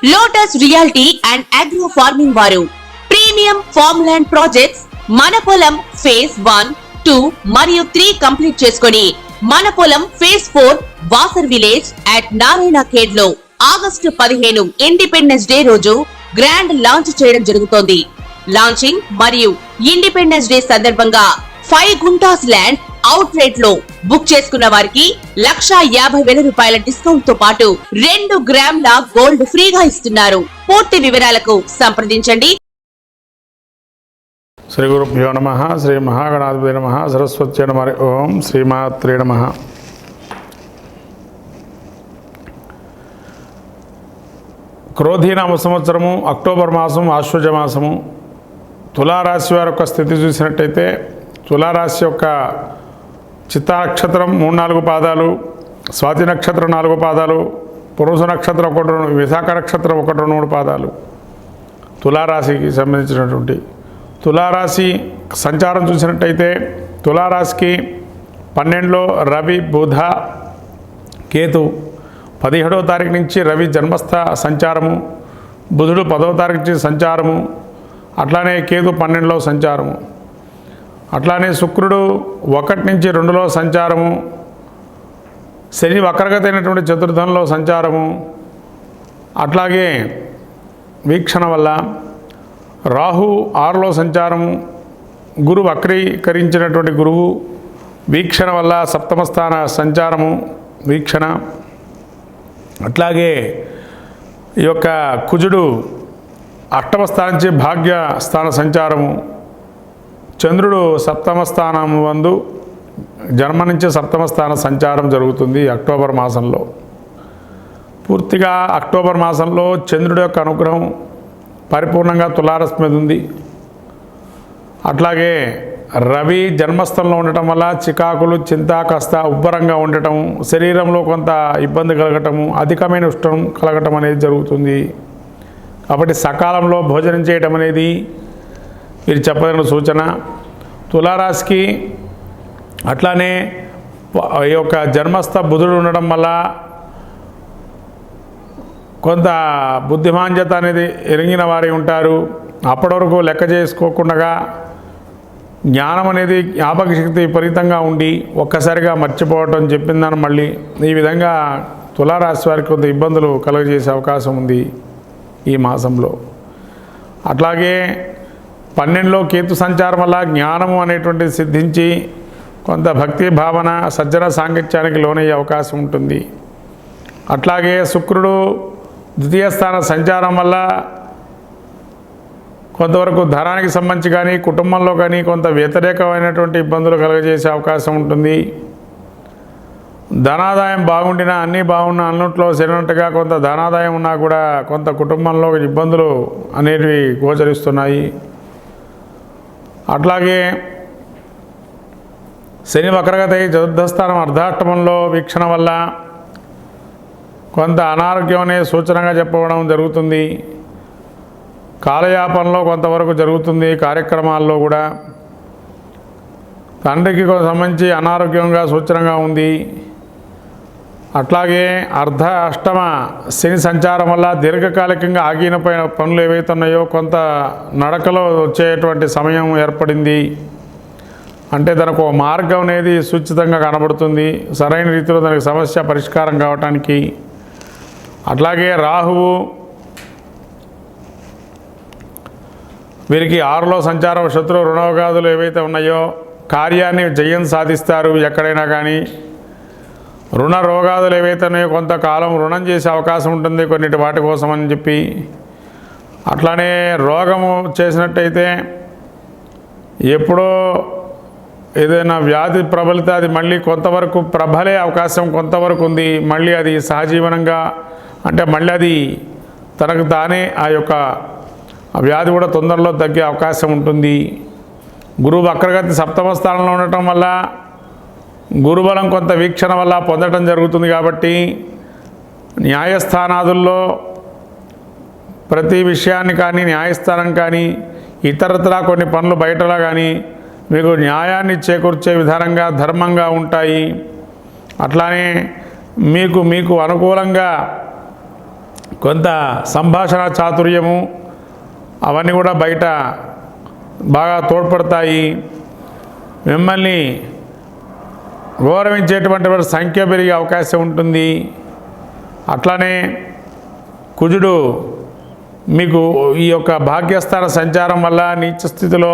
Lotus reality and agro farming వారు premium farm land projects మన పొలం ఫేజ్ 1, 2 మరియు 3 కంప్లీట్ చేసుకొని మన పొలం phase 4 Wasar village at Narayana Khed లో ఆగస్టు 15 ఇండిపెండెన్స్ డే రోజు గ్రాండ్ లాంచ్ చేయడం జరుగుతోంది. లాంచింగ్ మరియు ఇండిపెండెన్స్ డే సందర్భంగా 5 గుంటాస్ ల్యాండ్ అవుట్ రేట్ లో బుక్ చేసుకున్న వారికి 1,50,000 రూపాయల డిస్కౌంట్ తో పాటు 2 గ్రాముల గోల్డ్ ఫ్రీగా ఇస్తున్నారు. పూర్తి వివరాలకు సంప్రదించండి. శ్రీ గురుభ్యో నమః. శ్రీ మహాగణాధిపతి నమః. సరస్వత్యై నమః. ఓం శ్రీమాత్రే నమః. క్రోధీనామ సంవత్సరము అక్టోబర్ మాసం ఆశ్వజ మాసము. తులారాశి వారి యొక్క స్థితి చూసినట్టయితే తులారాశి యొక్క చిత్తా నక్షత్రం 3-4 పాదాలు, స్వాతి నక్షత్రం 4 పాదాలు, పురుష నక్షత్రం 1, విశాఖ నక్షత్రం 1-3 పాదాలు తులారాశికి సంబంధించినటువంటి. తులారాశి సంచారం చూసినట్టయితే తులారాశికి 12లో రవి, బుధ, కేతు. 17వ తారీఖు నుంచి రవి జన్మస్థ సంచారము, బుధుడు 10వ తారీఖు నుంచి సంచారము, అట్లానే కేతు 12లో సంచారము, అట్లానే శుక్రుడు 1 నుంచి 2లో సంచారము, శని వక్రగతి అయినటువంటి చతుర్థంలో సంచారము, అట్లాగే వీక్షణ వల్ల రాహు 6లో సంచారము, గురు వక్రీకరించినటువంటి గురువు వీక్షణ వల్ల సప్తమ స్థాన సంచారము వీక్షణ, అట్లాగే ఈ యొక్క కుజుడు 8వ స్థానం నుంచి భాగ్య స్థాన సంచారము, చంద్రుడు సప్తమ స్థానం వందు జన్మ నుంచి సప్తమ స్థాన సంచారం జరుగుతుంది అక్టోబర్ మాసంలో. పూర్తిగా అక్టోబర్ మాసంలో చంద్రుడి యొక్క అనుగ్రహం పరిపూర్ణంగా తులారాశి మీద ఉంది. అట్లాగే రవి జన్మస్థలంలో ఉండటం వల్ల చికాకులు, చింత, కాస్త ఉబ్బరంగా ఉండటం, శరీరంలో కొంత ఇబ్బంది కలగటము, అధికమైన ఉష్ణం కలగటం అనేది జరుగుతుంది. కాబట్టి సకాలంలో భోజనం చేయటం అనేది మీరు చెప్పదగిన సూచన. తులారాశికి అట్లానే ఈ యొక్క జన్మస్థ బుధుడు ఉండడం వల్ల కొంత బుద్ధిమాంద్యత అనేది ఎరిగిన వారి ఉంటారు. అప్పటి వరకు లెక్క చేసుకోకుండా జ్ఞానం అనేది జ్ఞాపక శక్తి విపరీతంగా ఉండి ఒక్కసారిగా మర్చిపోవటం, చెప్పిందని మళ్ళీ ఈ విధంగా తులారాశి వారికి కొంత ఇబ్బందులు కలుగజేసే అవకాశం ఉంది ఈ మాసంలో. అట్లాగే 12లో కేతు సంచారం వల్ల జ్ఞానము అనేటువంటిది సిద్ధించి కొంత భక్తి భావన, సజ్జన సాంగత్యానికి లోనయ్యే అవకాశం ఉంటుంది. అట్లాగే శుక్రుడు 2వ స్థాన సంచారం వల్ల కొంతవరకు ధనానికి సంబంధించి కానీ కుటుంబంలో కానీ కొంత వ్యతిరేకమైనటువంటి ఇబ్బందులు కలుగజేసే అవకాశం ఉంటుంది. ధనాదాయం బాగుండినా, అన్నీ బాగున్నా, అన్నింటిలో సరినట్టుగా కొంత ధనాదాయం ఉన్నా కూడా కొంత కుటుంబంలో ఇబ్బందులు అనేవి గోచరిస్తున్నాయి. అట్లాగే శని వక్రగతి చతుర్థస్థానం అర్ధాష్టమంలో వీక్షణ వల్ల కొంత అనారోగ్యం అనే సూచనగా చెప్పడం జరుగుతుంది. కాలయాపనలో కొంతవరకు జరుగుతుంది. కార్యక్రమాల్లో కూడా తండ్రికి సంబంధించి అనారోగ్యంగా సూచనగా ఉంది. అట్లాగే అష్టమ శని సంచారం వల్ల దీర్ఘకాలికంగా ఆగినపోయిన పనులు ఏవైతే ఉన్నాయో కొంత నడకలో వచ్చేటువంటి సమయం ఏర్పడింది. అంటే దానికి ఒక మార్గం అనేది సూచితంగా కనబడుతుంది, సరైన రీతిలో దానికి సమస్య పరిష్కారం కావటానికి. అట్లాగే రాహువు వీరికి 6లో సంచారం, శత్రు రుణోగాదులు ఏవైతే ఉన్నాయో కార్యాన్ని జయం సాధిస్తారు. ఎక్కడైనా కానీ రుణ రోగాదులు ఏవైతే ఉన్నాయో కొంతకాలం రుణం చేసే అవకాశం ఉంటుంది కొన్నిటి వాటి కోసం అని చెప్పి. అట్లానే రోగము చేసినట్టయితే ఎప్పుడో ఏదైనా వ్యాధి ప్రబలితే అది మళ్ళీ కొంతవరకు ప్రబలే అవకాశం కొంతవరకు ఉంది. మళ్ళీ అది సహజీవనంగా అంటే మళ్ళీ అది తనకు తానే ఆ యొక్క వ్యాధి కూడా తొందరలో తగ్గే అవకాశం ఉంటుంది. గురువు వక్రగతి సప్తమ స్థానంలో ఉండటం వల్ల గురుబలం కొంత వీక్షణ వల్ల పొందటం జరుగుతుంది. కాబట్టి న్యాయస్థానాదుల్లో ప్రతి విషయాన్ని కానీ, న్యాయస్థానం కానీ, ఇతరత్రా కొన్ని పనులు బయటలా కానీ మీకు న్యాయాన్ని చేకూర్చే విధానంగా ధర్మంగా ఉంటాయి. అట్లానే మీకు అనుకూలంగా కొంత సంభాషణ చాతుర్యము అవన్నీ కూడా బయట బాగా తోడ్పడతాయి. మిమ్మల్ని గౌరవించేటువంటి వారి సంఖ్య పెరిగే అవకాశం ఉంటుంది. అట్లానే కుజుడు మీకు ఈ యొక్క భాగ్యస్థాన సంచారం వల్ల నీచ స్థితిలో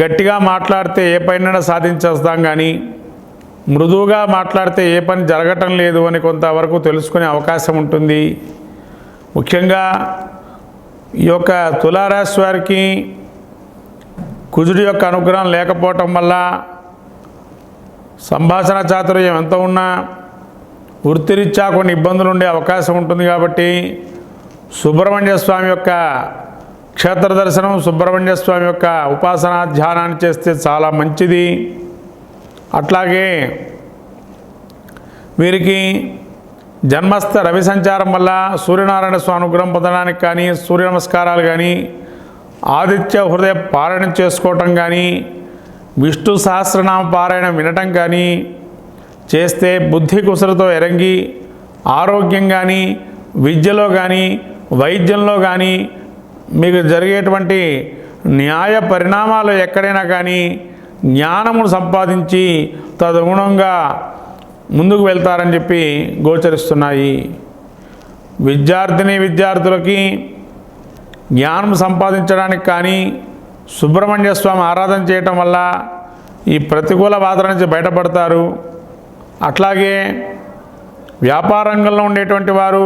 గట్టిగా మాట్లాడితే ఏ పైన సాధించేస్తాం, కానీ మృదువుగా మాట్లాడితే ఏ పని జరగటం లేదు అని కొంతవరకు తెలుసుకునే అవకాశం ఉంటుంది. ముఖ్యంగా ఈ యొక్క తులారాశి వారికి కుజుడి యొక్క అనుగ్రహం లేకపోవటం వల్ల సంభాషణ చాతుర్యం ఎంత ఉన్నా వృత్తిరీత్యా కొన్ని ఇబ్బందులు ఉండే అవకాశం ఉంటుంది. కాబట్టి సుబ్రహ్మణ్య స్వామి యొక్క క్షేత్ర దర్శనం, సుబ్రహ్మణ్య స్వామి యొక్క ఉపాసన ధ్యానాన్ని చేస్తే చాలా మంచిది. అట్లాగే వీరికి జన్మస్థ రవి సంచారం వల్ల సూర్యనారాయణ స్వామి అనుగ్రహం పొందడానికి కానీ, సూర్య నమస్కారాలు కానీ, ఆదిత్య హృదయ పారాయణం చేసుకోవటం కానీ, విష్ణు సహస్రనామ పారాయణం వినటం కానీ చేస్తే బుద్ధి కుసలతో ఎరంగి ఆరోగ్యం కానీ, విద్యలో కానీ, వైద్యంలో కానీ మీకు జరిగేటువంటి న్యాయ పరిణామాలు ఎక్కడైనా కానీ జ్ఞానమును సంపాదించి తదనుగుణంగా ముందుకు వెళ్తారని చెప్పి గోచరిస్తున్నాయి. విద్యార్థులకి జ్ఞానం సంపాదించడానికి కానీ సుబ్రహ్మణ్య స్వామి ఆరాధన చేయటం వల్ల ఈ ప్రతికూల బాధల నుంచి బయటపడతారు. అట్లాగే వ్యాపార రంగంలో ఉండేటువంటి వారు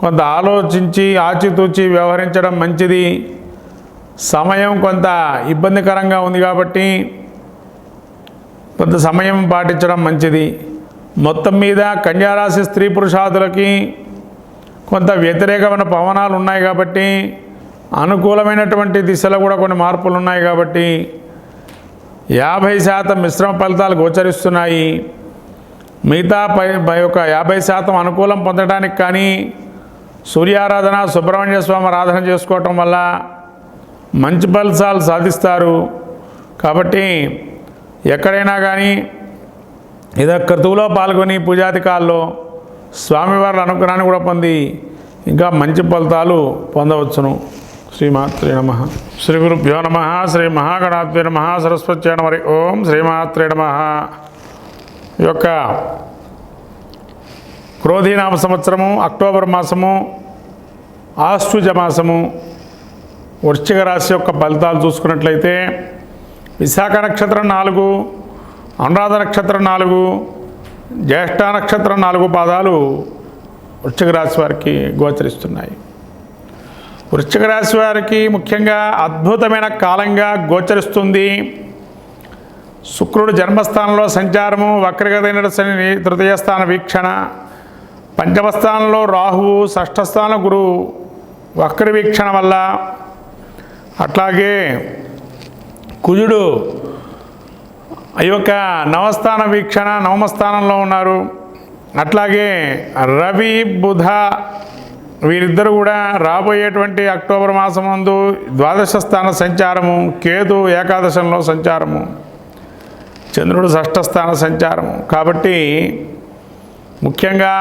కొంత ఆలోచించి ఆచితూచి వ్యవహరించడం మంచిది. సమయం కొంత ఇబ్బందికరంగా ఉంది కాబట్టి కొంత సమయం పాటించడం మంచిది. మొత్తం మీద కన్యారాశి స్త్రీ పురుషాదులకి కొంత వ్యతిరేకమైన పవనాలు ఉన్నాయి కాబట్టి అనుకూలమైనటువంటి దిశలో కూడా కొన్ని మార్పులు ఉన్నాయి కాబట్టి 50% మిశ్రమ ఫలితాలు గోచరిస్తున్నాయి. మిగతా యొక్క 50% అనుకూలం పొందడానికి కానీ సూర్యారాధన, సుబ్రహ్మణ్య స్వామి ఆరాధన చేసుకోవటం వల్ల మంచి ఫలితాలు సాధిస్తారు. కాబట్టి ఎక్కడైనా కానీ ఏదో క్రతువులో పాల్గొని పూజాధికాల్లో స్వామివారి అనుగ్రహాన్ని కూడా పొంది ఇంకా మంచి ఫలితాలు పొందవచ్చును. శ్రీమాత్రే నమః. శ్రీ గురుభ్యో నమః. శ్రీ మహాగణాధిపతే నమః. సరస్వత్యై నమః. ఓం శ్రీమాత్రే నమః. ఈ యొక్క క్రోధీనామ సంవత్సరము అక్టోబర్ మాసము ఆశ్వజ మాసము వృశ్చిక రాశి యొక్క ఫలితాలు చూసుకున్నట్లయితే విశాఖ నక్షత్రం 4, అనురాధ నక్షత్రం 4, జ్యేష్ఠ నక్షత్రం 4 పాదాలు వృశ్చిక రాశి వారికి గోచరిస్తున్నాయి. వృశ్చిక రాశి వారికి ముఖ్యంగా అద్భుతమైన కాలంగా గోచరిస్తుంది. శుక్రుడు జన్మస్థానంలో సంచారము, వక్రగతైన శని తృతీయ స్థాన వీక్షణ, పంచమ స్థానంలో రాహువు, షష్ఠ స్థానం గురువు వక్ర వీక్షణ వల్ల, అట్లాగే కుజుడు ఈ యొక్క నవస్థాన వీక్షణ నవమ స్థానంలో ఉన్నారు. అట్లాగే రవి, బుధ వీరిద్దరు కూడా రాబోయేటువంటి అక్టోబర్ మాసం ముందు ద్వాదశ స్థాన సంచారము, కేతు ఏకాదశంలో సంచారము, చంద్రుడు షష్ఠ స్థాన సంచారము. కాబట్టి ముఖ్యంగా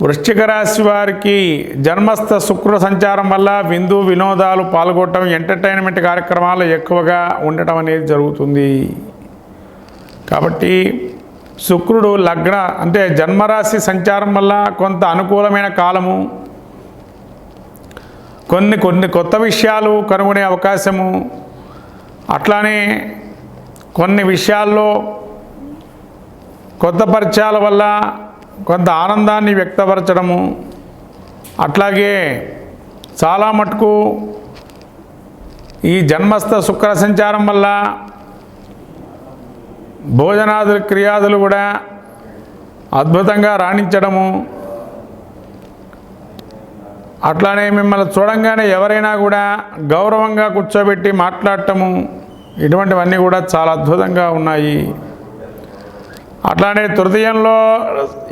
వృశ్చిక రాశి వారికి జన్మస్థ శుక్ర సంచారం వల్ల విందు వినోదాలు పాల్గొనడం, ఎంటర్టైన్మెంట్ కార్యక్రమాలు ఎక్కువగా ఉండటం అనేది జరుగుతుంది. కాబట్టి శుక్రుడు లగ్న అంటే జన్మరాశి సంచారం వల్ల కొంత అనుకూలమైన కాలము, కొన్ని కొత్త విషయాలు కనుగొనే అవకాశము, అట్లానే కొన్ని విషయాల్లో కొత్త పరిచయాల వల్ల కొంత ఆనందాన్ని వ్యక్తపరచడము, అట్లాగే చాలా మటుకు ఈ జన్మస్థ శుక్ర సంచారం వల్ల భోజనాదులు క్రియాదులు కూడా అద్భుతంగా రాణించడము, అట్లానే మిమ్మల్ని చూడంగానే ఎవరైనా కూడా గౌరవంగా కూర్చోబెట్టి మాట్లాడటము, ఇటువంటివన్నీ కూడా చాలా అద్భుతంగా ఉన్నాయి. అట్లానే తృతీయంలో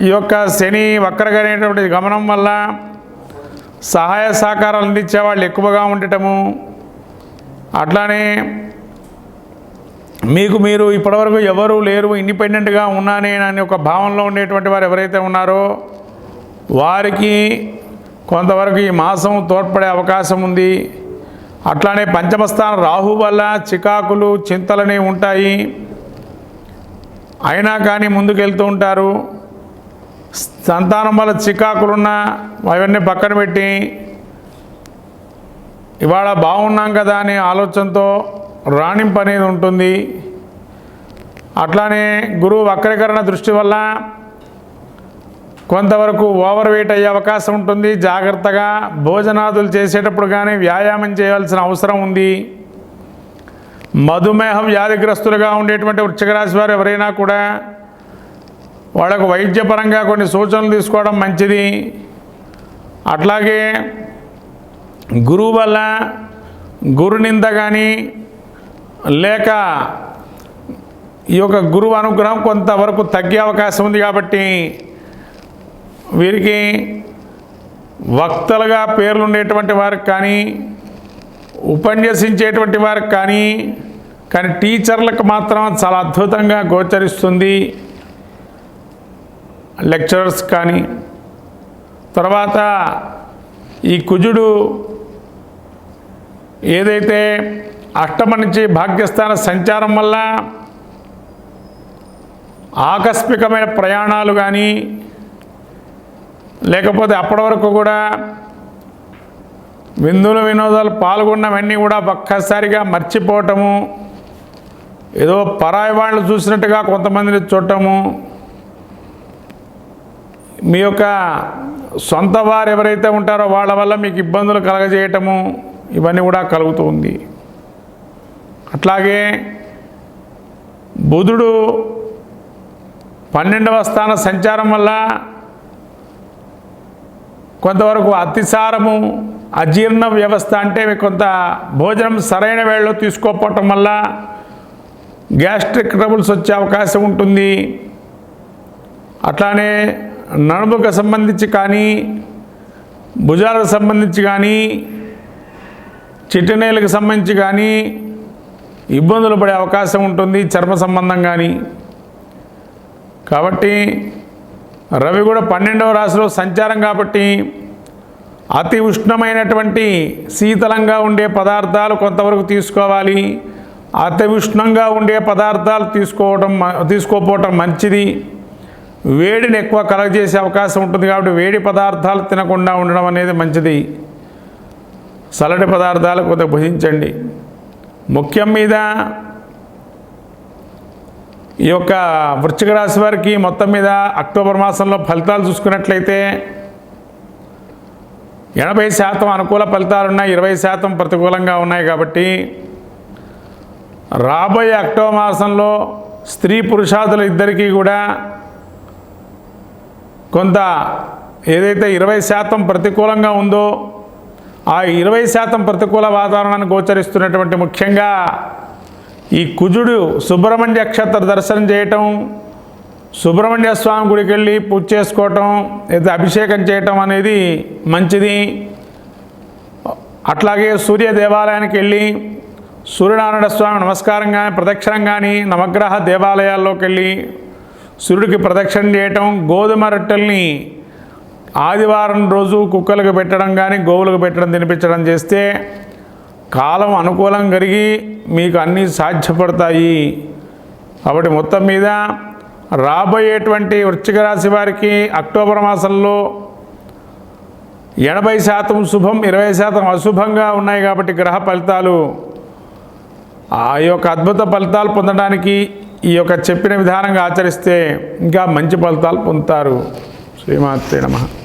ఈ యొక్క శని వక్రగా అనేటువంటి గమనం వల్ల సహాయ సహకారాలు అందించే వాళ్ళు ఎక్కువగా ఉండటము, అట్లానే మీకు మీరు ఇప్పటివరకు ఎవరు లేరు, ఇండిపెండెంట్గా ఉన్నానే అని ఒక భావనలో ఉండేటువంటి వారు ఎవరైతే ఉన్నారో వారికి కొంతవరకు ఈ మాసం తోడ్పడే అవకాశం ఉంది. అట్లానే పంచమస్థానం రాహు వల్ల చికాకులు చింతలనే ఉంటాయి. అయినా కానీ ముందుకెళ్తూ ఉంటారు. సంతానం వల్ల చికాకులున్నా అవన్నీ పక్కన పెట్టి ఇవాళ బాగున్నాం కదా అనే ఆలోచనతో రాణింపు అనేది ఉంటుంది. అట్లానే గురువు వక్రీకరణ దృష్టి వల్ల కొంతవరకు ఓవర్ వెయిట్ అయ్యే అవకాశం ఉంటుంది. జాగ్రత్తగా భోజనాదులు చేసేటప్పుడు కానీ వ్యాయామం చేయాల్సిన అవసరం ఉంది. మధుమేహం వ్యాధిగ్రస్తులుగా ఉండేటువంటి వృశ్చిక రాశి వారు ఎవరైనా కూడా వాళ్ళకు వైద్యపరంగా కొన్ని సూచనలు తీసుకోవడం మంచిది. అట్లాగే గురువు వల్ల గురు నింద కానీ లేక ఈ యొక్క గురువు అనుగ్రహం కొంతవరకు తగ్గే అవకాశం ఉంది. కాబట్టి వీరికి వక్తలుగా పేర్లు ఉండేటువంటి వారికి కానీ ఉపన్యసించేటువంటి వారికి కానీ టీచర్లకు మాత్రం చాలా అద్భుతంగా గోచరిస్తుంది. లెక్చరర్స్ కానీ. తర్వాత ఈ కుజుడు ఏదైతే అష్టమ నుంచి భాగ్యస్థాన సంచారం వల్ల ఆకస్మికమైన ప్రయాణాలు కానీ లేకపోతే అప్పటి వరకు కూడా విందులు వినోదాలు పాల్గొన్నవన్నీ కూడా ఒక్కసారిగా మర్చిపోవటము, ఏదో పరాయి వాళ్ళు చూసినట్టుగా కొంతమందిని చూడటము, మీ యొక్క సొంత వారు ఎవరైతే ఉంటారో వాళ్ళ వల్ల మీకు ఇబ్బందులు కలగజేయటము ఇవన్నీ కూడా కలుగుతుంది. అట్లాగే బుధుడు 12వ స్థాన సంచారం వల్ల కొంతవరకు అతిసారము, అజీర్ణ వ్యవస్థ అంటే కొంత భోజనం సరైన వేళలో తీసుకోకపోవటం వల్ల గ్యాస్ట్రిక్ ట్రబుల్స్ వచ్చే అవకాశం ఉంటుంది. అట్లానే నడుముకు సంబంధించి కానీ భుజాలకు సంబంధించి కానీ చిటినేలకు సంబంధించి కానీ ఇబ్బందులు పడే అవకాశం ఉంటుంది, చర్మ సంబంధం కానీ. కాబట్టి రవి కూడా 12వ రాశిలో సంచారం కాబట్టి అతి ఉష్ణమైనటువంటి శీతలంగా ఉండే పదార్థాలు కొంతవరకు తీసుకోవాలి. అతి ఉష్ణంగా ఉండే పదార్థాలు తీసుకోకపోవటం మంచిది. వేడిని ఎక్కువ కలగజేసే అవకాశం ఉంటుంది కాబట్టి వేడి పదార్థాలు తినకుండా ఉండడం అనేది మంచిది. చల్లటి పదార్థాలు కొంత భుజించండి. ముఖ్యం మీద ఈ యొక్క వృశ్చిక రాశి వారికి మొత్తం మీద అక్టోబర్ మాసంలో ఫలితాలు చూసుకున్నట్లయితే 80% అనుకూల ఫలితాలు ఉన్నాయి, 20% ప్రతికూలంగా ఉన్నాయి. కాబట్టి రాబోయే అక్టోబర్ మాసంలో స్త్రీ పురుషాదులు ఇద్దరికీ కూడా కొంత ఏదైతే 20% ప్రతికూలంగా ఉందో ఆ 20% ప్రతికూల వాతావరణాన్ని గోచరిస్తున్నటువంటి ముఖ్యంగా ఈ కుజుడు సుబ్రహ్మణ్య క్షేత్ర దర్శనం చేయటం, సుబ్రహ్మణ్య స్వామి గుడికి వెళ్ళి పూజ చేసుకోవటం, లేదా అభిషేకం చేయటం అనేది మంచిది. అట్లాగే సూర్య దేవాలయానికి వెళ్ళి సూర్యనారాయణ స్వామి నమస్కారం కానీ ప్రదక్షిణం కానీ నవగ్రహ దేవాలయాల్లోకి వెళ్ళి సూర్యుడికి ప్రదక్షిణ చేయటం, గోధుమ రొట్టెల్ని ఆదివారం రోజు కుక్కలకు పెట్టడం కానీ గోవులకు పెట్టడం తినిపించడం చేస్తే కాలం అనుకూలం కలిగి మీకు అన్నీ సాధ్యపడతాయి. కాబట్టి మొత్తం మీద రాబోయేటువంటి వృశ్చిక రాశి వారికి అక్టోబర్ మాసంలో 80% శుభం, 20% అశుభంగా ఉన్నాయి. కాబట్టి గ్రహ ఫలితాలు ఆ యొక్క అద్భుత ఫలితాలు పొందడానికి ఈ యొక్క చెప్పిన విధానంగా ఆచరిస్తే ఇంకా మంచి ఫలితాలు పొందుతారు. శ్రీమాత్రే నమః.